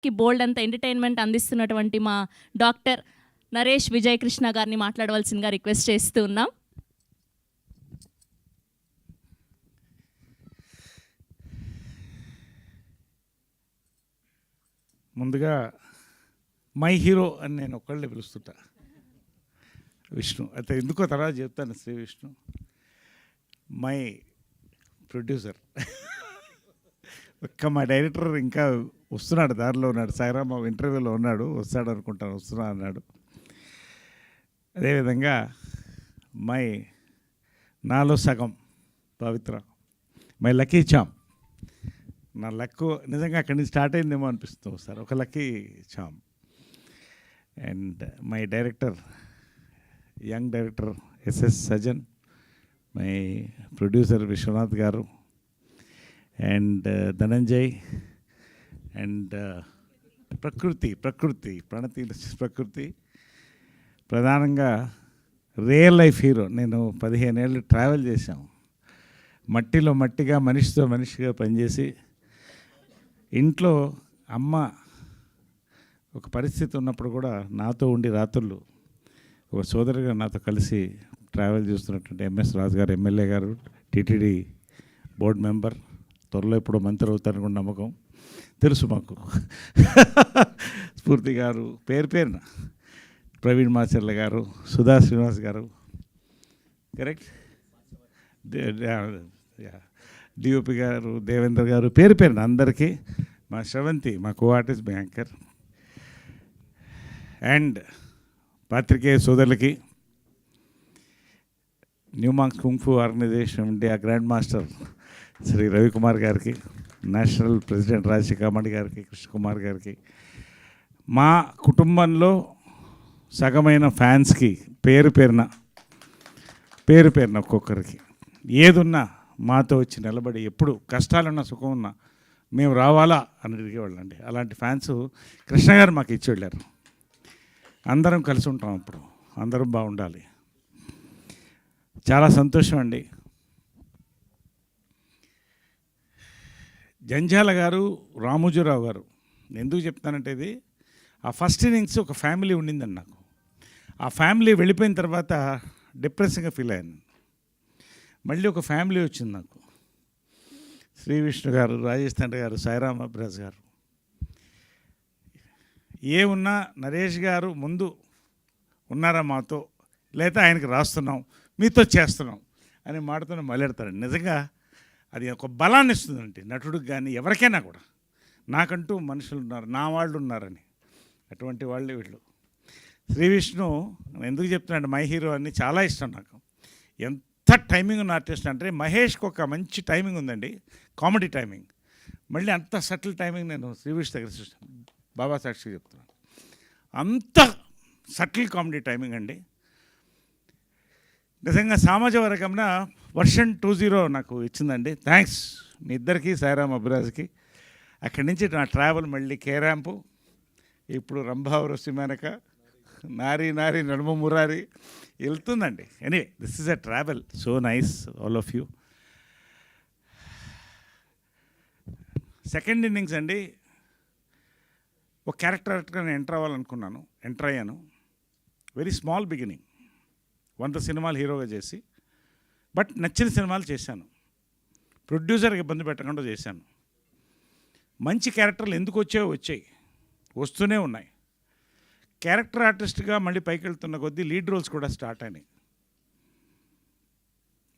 కి బోల్డ్ అంత ఎంటర్టైన్మెంట్ అందిస్తున్నటువంటి మా డాక్టర్ నరేష్ విజయ్ కృష్ణ గారిని మాట్లాడవలసిందిగా రిక్వెస్ట్ చేస్తూ ఉన్నాం. ముందుగా మై హీరో అని నేను ఒక్కళ్ళే పిలుస్తుంటా, విష్ణు. అయితే ఎందుకో తర్వాత చెప్తాను. Sree Vishnu my producer. ఒక్క మా డైరెక్టర్ ఇంకా వస్తున్నాడు, దారిలో ఉన్నాడు. సాయిరామ్ ఇంటర్వ్యూలో ఉన్నాడు, వస్తాడు అనుకుంటాను, వస్తున్నా అన్నాడు. అదేవిధంగా మై నాలో సగం పవిత్ర, మై లక్కీ చామ్. నా లక్ నిజంగా అక్కడి నుంచి స్టార్ట్ అయిందేమో అనిపిస్తుంది సార్, ఒక lucky charm. And my director, young director SS Sajan, my producer Vishwanath గారు, అండ్ ధనంజయ్, అండ్ ప్రకృతి ప్రణతి ప్రకృతి. ప్రధానంగా రియల్ లైఫ్ హీరో. నేను 15 ఏళ్ళు ట్రావెల్ చేశాం, మట్టిలో మట్టిగా, మనిషితో మనిషిగా పనిచేసి, ఇంట్లో అమ్మ ఒక పరిస్థితి ఉన్నప్పుడు కూడా నాతో ఉండి రాత్రులు ఒక సోదరుగా నాతో కలిసి ట్రావెల్ చేస్తున్నటువంటి ఎంఎస్ రాజు గారు, ఎమ్మెల్యే గారు, టీటీడీ బోర్డు మెంబర్, త్వరలో ఎప్పుడో మంత్రి అవుతారని కూడా నమ్మకం తెలుసు మాకు. స్ఫూర్తి గారు, పేరున ప్రవీణ్ మాచర్ల గారు, సుధా శ్రీనివాస్ గారు, కరెక్ట్, డిఓపి గారు, దేవేంద్ర గారు, పేరున అందరికీ, మా శ్రవంతి, మా కో ఆర్టిస్ట్, బ్యాంకర్, అండ్ పాత్రికేయ సోదరులకి, new monks kung fu organisation India grand master Shri Ravikumar గారికి, నేషనల్ ప్రెసిడెంట్ రాజశేఖర్ గారికి, కృష్ణకుమార్ గారికి, మా కుటుంబంలో సగమైన ఫ్యాన్స్కి పేరున ఒక్కొక్కరికి, ఏదున్నా మాతో వచ్చి నిలబడి, ఎప్పుడు కష్టాలున్నా సుఖం ఉన్నా మేము రావాలా అని అడిగేవాళ్ళండి. అలాంటి ఫ్యాన్స్ కృష్ణ గారు మాకు ఇచ్చి వెళ్ళారు. అందరం కలిసి ఉంటాం, అప్పుడు అందరం బాగుండాలి. చాలా సంతోషం అండి. జంజాల గారు, రామోజీరావు గారు, ఎందుకు చెప్తానంటే, ఇది ఆ ఫస్ట్ ఇన్నింగ్స్ ఒక ఫ్యామిలీ ఉండిందండి నాకు. ఆ ఫ్యామిలీ వెళ్ళిపోయిన తర్వాత డిప్రెసింగ్గా ఫీల్ అయ్యాను. మళ్ళీ ఒక ఫ్యామిలీ వచ్చింది నాకు. శ్రీ విష్ణు గారు, రాజేష్ తండ్రి గారు, సాయిరామ్ అబ్రాజ్ గారు. ఏమున్నా నరేష్ గారు ముందు ఉన్నారా మాతో, లేదా ఆయనకి రాస్తున్నాం, మీతో చేస్తున్నాం అని మాటతో మొదలెడతారండి. నిజంగా అది ఒక బలాన్ని ఇస్తుందండి నటుడికి కానీ ఎవరికైనా కూడా. నాకంటూ మనుషులు ఉన్నారు, నా వాళ్ళు ఉన్నారని, అటువంటి వాళ్ళే వీళ్ళు. శ్రీ విష్ణు ఎందుకు చెప్తున్నాడు మై హీరో అని, చాలా ఇష్టం నాకు. ఎంత టైమింగ్ ఉన్న ఆర్టిస్ట్ అంటే, మహేష్కి ఒక మంచి టైమింగ్ ఉందండి, కామెడీ టైమింగ్. మళ్ళీ అంత సటిల్ టైమింగ్ నేను శ్రీ విష్ణు దగ్గర చూస్తాను, బాబా సాక్షి చెప్తున్నాను. అంత సటిల్ కామెడీ టైమింగ్ అండి. నిజంగా సామాజ వర్గంన వర్షన్ 20 నాకు ఇచ్చిందండి. థ్యాంక్స్ మీ ఇద్దరికి, సాయిరామ్ అబ్రాజ్కి. అక్కడి నుంచి నా ట్రావెల్ మళ్ళీ కేరాంపు, ఇప్పుడు రంభావరు సిమానక, నారీ నడుమ మురారి వెళ్తుందండి. Anyway, this is a travel, so nice all of you. Second innings అండి, ఒక క్యారెక్టర్గా నేను ఎంటర్ అయ్యాను. వెరీ స్మాల్ బిగినింగ్, 100 సినిమాలు హీరోగా చేసి, బట్ నచ్చిన సినిమాలు చేశాను. ప్రొడ్యూసర్కి ఇబ్బంది పెట్టకుండా చేశాను. మంచి క్యారెక్టర్లు ఎందుకు వచ్చాయి, వస్తూనే ఉన్నాయి. క్యారెక్టర్ ఆర్టిస్ట్గా మళ్ళీ పైకి వెళ్తున్న కొద్దీ లీడ్ రోల్స్ కూడా స్టార్ట్ అయినాయి.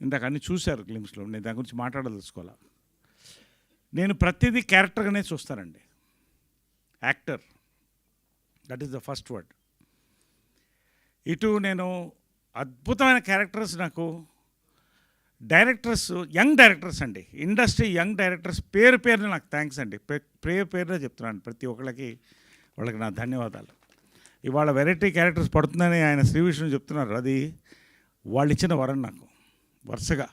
ఇందాక అన్నీ చూశారు గ్లిమ్స్లో, నేను దాని గురించి మాట్లాడదలుచుకోవాలా. నేను ప్రతిదీ క్యారెక్టర్గానే చూస్తానండి. Actor, that is the first word. ఇటు నేను అద్భుతమైన క్యారెక్టర్స్, నాకు డైరెక్టర్స్, యంగ్ డైరెక్టర్స్ అండి, ఇండస్ట్రీ యంగ్ డైరెక్టర్స్ పేరున నాకు థ్యాంక్స్ అండి. పేరున చెప్తున్నాను ప్రతి ఒక్కళ్ళకి, వాళ్ళకి నా ధన్యవాదాలు. ఇవాళ వెరైటీ క్యారెక్టర్స్ పడుతుందని ఆయన శ్రీ విష్ణు చెప్తున్నారు, అది వాళ్ళు ఇచ్చిన వరం నాకు వరుసగా.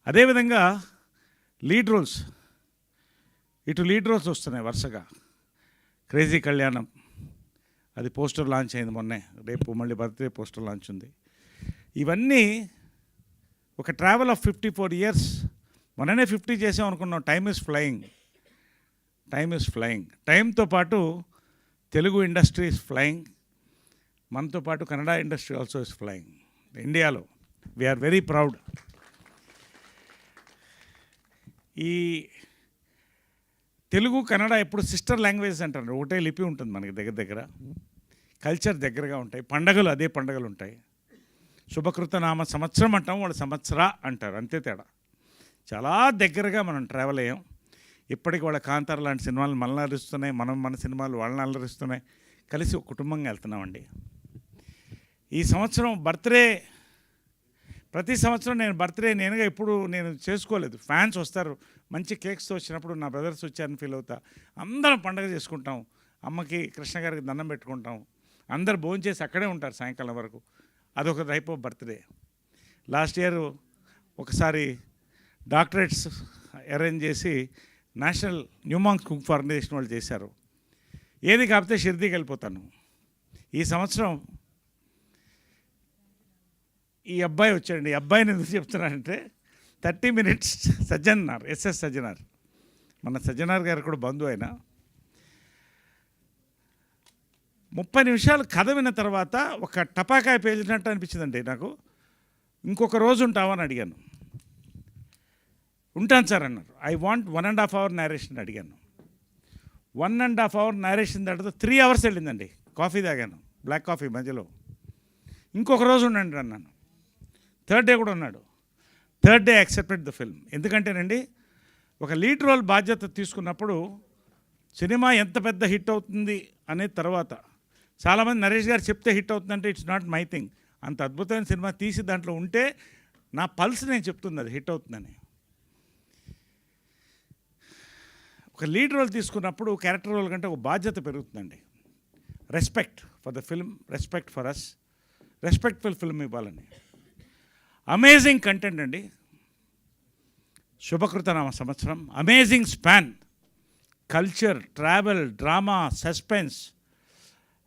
అదేవిధంగా లీడ్ రోల్స్, ఇటు లీడ్ రోల్స్ వస్తున్నాయి వరుసగా. క్రేజీ కళ్యాణం, అది పోస్టర్ లాంచ్ అయింది మొన్నే, రేపు మళ్ళీ బర్త్డే పోస్టర్ లాంచ్ ఉంది. ఇవన్నీ ఒక ట్రావెల్ ఆఫ్ 54 years. మొన్ననే 50 చేసాం అనుకున్నాం. Time is flying. Time is flying. టైంతో పాటు తెలుగు ఇండస్ట్రీ ఈజ్ ఫ్లయింగ్, మనతో పాటు Kannada industry also is flying. ఇండియాలో వీఆర్ వెరీ ప్రౌడ్. ఈ తెలుగు కన్నడ ఎప్పుడు సిస్టర్ లాంగ్వేజ్ అంటారు. ఒకటే లిపి ఉంటుంది మనకి, దగ్గర దగ్గర కల్చర్ దగ్గరగా ఉంటాయి. పండగలు అదే పండగలు ఉంటాయి. శుభకృత నామ సంవత్సరం అంటాం, వాళ్ళు సంవత్సర అంటారు, అంతే తేడా. చాలా దగ్గరగా మనం ట్రావెల్ అయ్యాం. ఇప్పటికి వాళ్ళ కాంతార లాంటి సినిమాలు మనల్ని అలరిస్తున్నాయి, మనం మన సినిమాలు వాళ్ళని అలరిస్తున్నాయి. కలిసి ఒక కుటుంబంగా వెళ్తున్నామండి. ఈ సంవత్సరం బర్త్డే, ప్రతి సంవత్సరం నేను బర్త్డే నేనుగా ఎప్పుడు నేను చేసుకోలేదు. ఫ్యాన్స్ వస్తారు, మంచి కేక్స్తో వచ్చినప్పుడు నా బ్రదర్స్ వచ్చారని ఫీల్ అవుతా. అందరం పండగ చేసుకుంటాం, అమ్మకి కృష్ణ గారికి దండం పెట్టుకుంటాం, అందరు భోంచేసి అక్కడే ఉంటారు సాయంకాలం వరకు. అదొక type of birthday. Last year ఒకసారి డాక్టరేట్స్ అరేంజ్ చేసి నేషనల్ న్యూమాంగ్స్ కుక్ ఆర్గనైజేషన్ వాళ్ళు చేశారు. ఏది కాకపోతే షిర్దీకి వెళ్ళిపోతాను. ఈ సంవత్సరం ఈ అబ్బాయి వచ్చాడండి. ఈ అబ్బాయిని ఎందుకు చెప్తున్నానంటే 30 minutes సజ్జనార్, ఎస్ఎస్ సజ్జనార్, మన సజ్జనార్ గారు కూడా బంధువు అయినా 30 నిమిషాలు కథ విన్న తర్వాత ఒక టపాకాయ పేలినట్టు అనిపించిందండి నాకు. ఇంకొక రోజు ఉంటావని అడిగాను. ఉంటాను సార్ అన్నారు. ఐ వాంట్ 1.5 hour నేరేషన్ అడిగాను. 1.5 hour నేరేషన్ తర్వాత 3 hours వెళ్ళిందండి. కాఫీ తాగాను, బ్లాక్ కాఫీ మధ్యలో. ఇంకొక రోజు ఉండండి అన్నాను. థర్డ్ డే కూడా ఉన్నాడు. Third day accepted the film. ఎందుకంటేనండి, ఒక లీడ్ రోల్ బాధ్యత తీసుకున్నప్పుడు సినిమా ఎంత పెద్ద హిట్ అవుతుంది అనే తర్వాత చాలామంది నరేష్ గారు చెప్తే హిట్ అవుతుందంటే ఇట్స్ నాట్ మై థింగ్. అంత అద్భుతమైన సినిమా తీసి దాంట్లో ఉంటే నా పల్స్ నేను చెప్తుంది అది హిట్ అవుతుందని. ఒక లీడ్ రోల్ తీసుకున్నప్పుడు క్యారెక్టర్ రోల్ కంటే ఒక బాధ్యత పెరుగుతుందండి. Respect for the film, respect for us, respectful film ఇవ్వాలని. అమేజింగ్ కంటెంట్ అండి. శుభకృతనామ సంవత్సరం, amazing span, culture, travel, drama, suspense.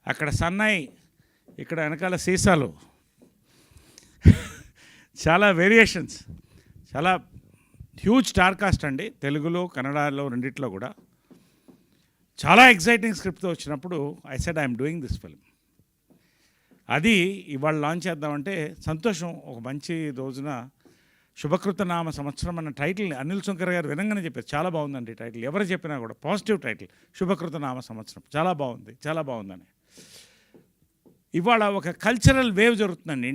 అక్కడ సన్నాయి, ఇక్కడ వెనకాల సీసాలు, చాలా వేరియేషన్స్, చాలా హ్యూజ్ స్టార్ కాస్ట్ అండి. తెలుగులో కన్నడలో రెండిట్లో కూడా చాలా ఎగ్జైటింగ్ స్క్రిప్ట్తో వచ్చినప్పుడు I said I'm doing this film. అది ఇవాళ లాంచ్ చేద్దామంటే సంతోషం. ఒక మంచి రోజున శుభకృతనామ సంవత్సరం అన్న టైటిల్ అనిల్ శంకర్ గారు వినంగానే చెప్పారు, చాలా బాగుందండి టైటిల్. ఎవరు చెప్పినా కూడా పాజిటివ్ టైటిల్, శుభకృతనామ సంవత్సరం, చాలా బాగుంది, చాలా బాగుందని. ఇవాళ ఒక కల్చరల్ వేవ్ జరుగుతుందండి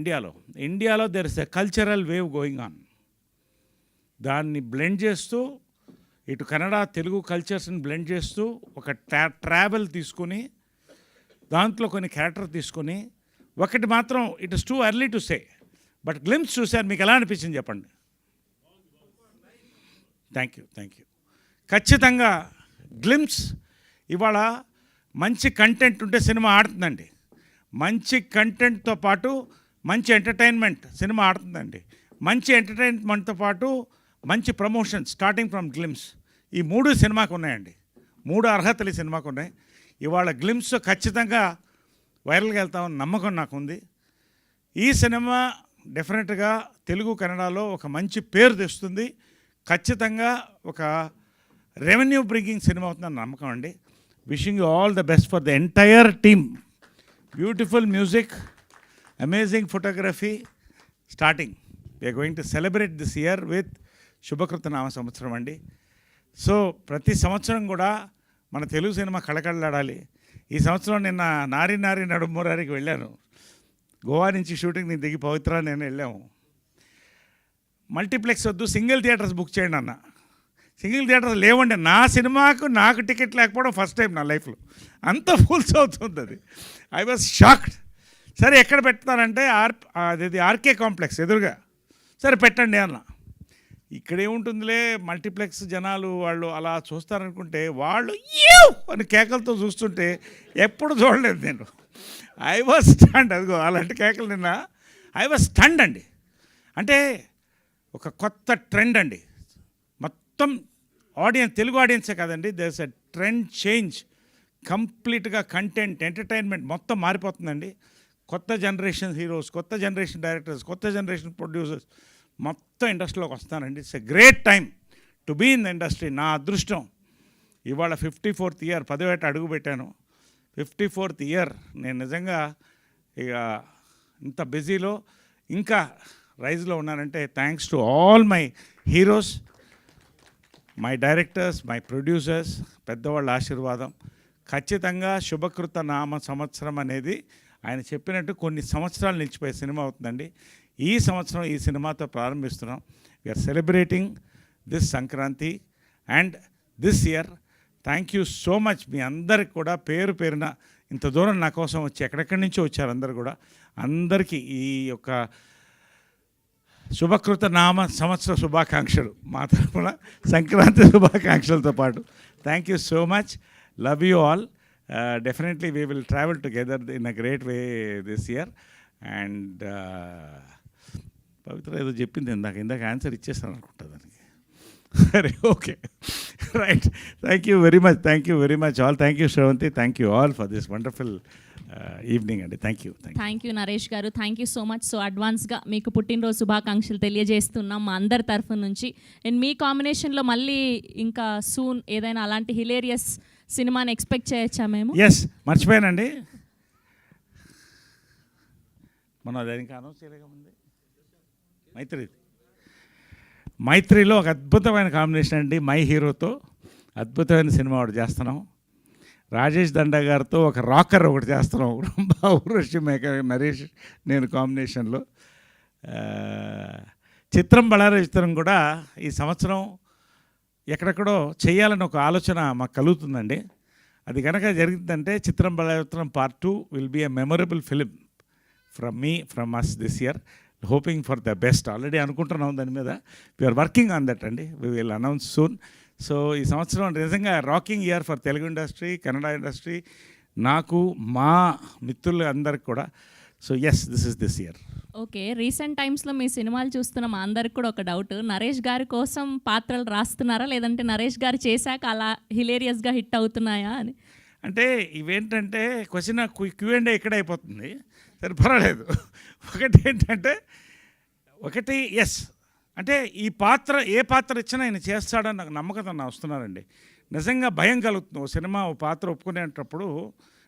ఇండియాలో there is a cultural wave going on. దాన్ని బ్లెండ్ చేస్తూ, ఇటు కన్నడ తెలుగు కల్చర్స్ని బ్లెండ్ చేస్తూ, ఒక ట్రావెల్ తీసుకుని దాంట్లో కొన్ని క్యారెక్టర్ తీసుకొని, ఒకటి మాత్రం it is too early to say, but glimpse చూశారు, మీకు ఎలా అనిపించింది చెప్పండి. Thank you. ఖచ్చితంగా గ్లిమ్స్ ఇవాళ మంచి కంటెంట్ ఉంటే సినిమా ఆడుతుందండి. మంచి కంటెంట్తో పాటు మంచి ఎంటర్టైన్మెంట్ సినిమా ఆడుతుందండి. మంచి ఎంటర్టైన్మెంట్తో పాటు మంచి ప్రమోషన్ స్టార్టింగ్ ఫ్రమ్ గ్లిమ్స్. ఈ 3 సినిమాకు ఉన్నాయండి. 3 అర్హతలు ఈ సినిమాకు ఉన్నాయి. ఇవాళ గ్లిమ్స్ ఖచ్చితంగా వైరల్గా వెళ్తామని నమ్మకం నాకుంది. ఈ సినిమా డెఫినెట్గా తెలుగు కన్నడలో ఒక మంచి పేరు తెస్తుంది. ఖచ్చితంగా ఒక రెవెన్యూ బ్రింగింగ్ సినిమా అవుతుందని నమ్మకం అండి. Wishing you all the best for the entire team. Beautiful music, amazing photography. Starting we're going to celebrate this year with శుభకృతనామ సంవత్సరం అండి. సో ప్రతి సంవత్సరం కూడా మన తెలుగు సినిమా కళకళలాడాలి. ఈ సంవత్సరం నిన్న నారి నడుమూరారికి వెళ్ళాను. గోవా నుంచి షూటింగ్ నేను దిగి పవిత్ర నేను వెళ్ళాము. మల్టీప్లెక్స్ వద్దు, సింగిల్ థియేటర్స్ బుక్ చేయండి అన్న. సింగిల్ థియేటర్స్ లేవండి. నా సినిమాకు నాకు టికెట్ లేకపోవడం ఫస్ట్ టైం నా లైఫ్లో. అంత ఫుల్స్ అవుతుంది అది. I was shocked. సరే ఎక్కడ పెడతానంటే అది ఆర్కే కాంప్లెక్స్ ఎదురుగా. సరే పెట్టండి అన్న. ఇక్కడేముంటుందిలే, మల్టీప్లెక్స్ జనాలు వాళ్ళు అలా చూస్తారనుకుంటే వాళ్ళు అని కేకలతో చూస్తుంటే ఎప్పుడు చూడలేదు నేను. I was stunned. అదిగో అలాంటి కేకలు నిన్న. ఐ వాజ్ స్టండ్ అండి. అంటే ఒక కొత్త ట్రెండ్ అండి. మొత్తం ఆడియన్స్, తెలుగు ఆడియన్సే కాదండి, there is a trend change. కంప్లీట్గా కంటెంట్, ఎంటర్టైన్మెంట్ మొత్తం మారిపోతుందండి. కొత్త జనరేషన్ హీరోస్, కొత్త జనరేషన్ డైరెక్టర్స్, కొత్త జనరేషన్ ప్రొడ్యూసర్స్ మొత్తం ఇండస్ట్రీలోకి వస్తానండి. It's a great time to be in the industry. నా అదృష్టం ఇవాళ 54th ఇయర్, 10వ ఏట అడుగు పెట్టాను. 54th year. నేను నిజంగా ఇక ఇంత బిజీలో ఇంకా రైజ్లో ఉన్నానంటే thanks to all my heroes, my directors, my producers, పెద్దవాళ్ళ ఆశీర్వాదం. ఖచ్చితంగా శుభకృత నామ సంవత్సరం అనేది ఆయన చెప్పినట్టు కొన్ని సంవత్సరాలు నిలిచిపోయే సినిమా అవుతుందండి. ఈ సంవత్సరం ఈ సినిమాతో ప్రారంభిస్తున్నాం. We're celebrating this Sankranti and this year. Thank you so much. మీ అందరికి కూడా పేరు పేరున ఇంత దూరం నా కోసం వచ్చి ఎక్కడెక్కడి నుంచో వచ్చారు అందరు కూడా. అందరికీ ఈ యొక్క శుభకృత నామ సంవత్సర శుభాకాంక్షలు మా తరఫున, సంక్రాంతి శుభాకాంక్షలతో పాటు. Thank you so much. Love you all. Definitely we will travel together in a great way this year. And పవిత్ర ఏదో చెప్పింది ఇందాక ఆన్సర్ ఇచ్చేస్తాను అనుకుంటా దానికి. సరే, okay, right. Thank you very much all. Thank you Sravanthi. Thank you all for this wonderful evening అండి. Thank you Naresh garu. Thank you so much. So అడ్వాన్స్గా మీకు పుట్టినరోజు శుభాకాంక్షలు తెలియజేస్తున్నాం మా అందరి తరఫు నుంచి. అండ్ మీ కాంబినేషన్లో మళ్ళీ ఇంకా సూన్ ఏదైనా అలాంటి హిలేరియస్ సినిమాని ఎక్స్పెక్ట్ చేయొచ్చా మేము? ఎస్, మర్చిపోయానండి, మనం అది ఇంకా అనౌన్స్ చేయలేకముంది. మైత్రిలో ఒక అద్భుతమైన కాంబినేషన్ అండి. మై హీరోతో అద్భుతమైన సినిమా ఒకటి చేస్తున్నాం. రాజేష్ దండా గారితో ఒక రాకర్ ఒకటి చేస్తున్నాం. ఊర్వశి మేక నరేష్ నేను కాంబినేషన్లో. చిత్రం బళార చిత్రం కూడా ఈ సంవత్సరం ఎక్కడెక్కడో చేయాలని ఒక ఆలోచన మాకు కలుగుతుందండి. అది కనుక జరిగిందంటే చిత్రం బళారం part 2 will be a memorable film from us this year. Hoping for the best. Already అనుకుంటున్నాం దాని మీద. వీఆర్ వర్కింగ్ ఆన్ దట్ అండి. We will announce soon. So ఈ సంవత్సరం నిజంగా rocking year for Telugu industry, Kannada industry, నాకు, మా మిత్రులు అందరికి కూడా. So yes, this year. Okay, recent టైమ్స్లో మీ సినిమాలు చూస్తున్న మా అందరికి కూడా ఒక డౌట్. నరేష్ గారి కోసం పాత్రలు రాస్తున్నారా, లేదంటే నరేష్ గారు చేశాక అలా హిలేరియస్గా హిట్ అవుతున్నాయా అని? అంటే ఇవేంటంటే క్వశ్చన్ Q&A ఇక్కడ అయిపోతుంది. సరే, పర్వాలేదు. ఒకటి ఎస్, అంటే ఈ పాత్ర ఏ పాత్ర ఇచ్చినా ఆయన చేస్తాడని నాకు నమ్మకం వస్తున్నారండి. నిజంగా భయం కలుగుతుంది. ఓ సినిమా ఓ పాత్ర ఒప్పుకునేటప్పుడు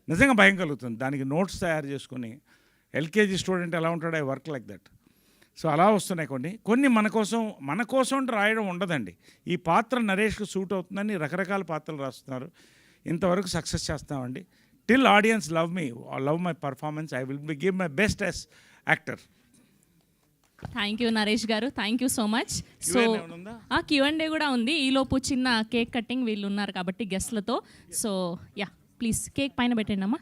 నిజంగా భయం కలుగుతుంది. దానికి నోట్స్ తయారు చేసుకుని, ఎల్కేజీ స్టూడెంట్ ఎలా ఉంటాడో I work like that. So అలా వస్తున్నాయి కొన్ని మన కోసం రాయడం ఉండదండి. ఈ పాత్ర నరేష్కి సూట్ అవుతుందని రకరకాల పాత్రలు రాస్తున్నారు. ఇంతవరకు సక్సెస్ చేస్తామండి. Till audience love my performance, I will give my best as actor. Thank you Naresh garu. Thank you so much. So Q&A కూడా ఉంది. ఈలోపు చిన్న కేక్ కటింగ్ వీళ్ళు ఉన్నారు కాబట్టి గెస్ట్లతో. సో యా, ప్లీజ్ కేక్ పైన పెట్టండి అమ్మా.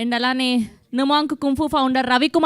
అండ్ అలానే నుమాంక్ కుంఫు ఫౌండర్ రవికుమార్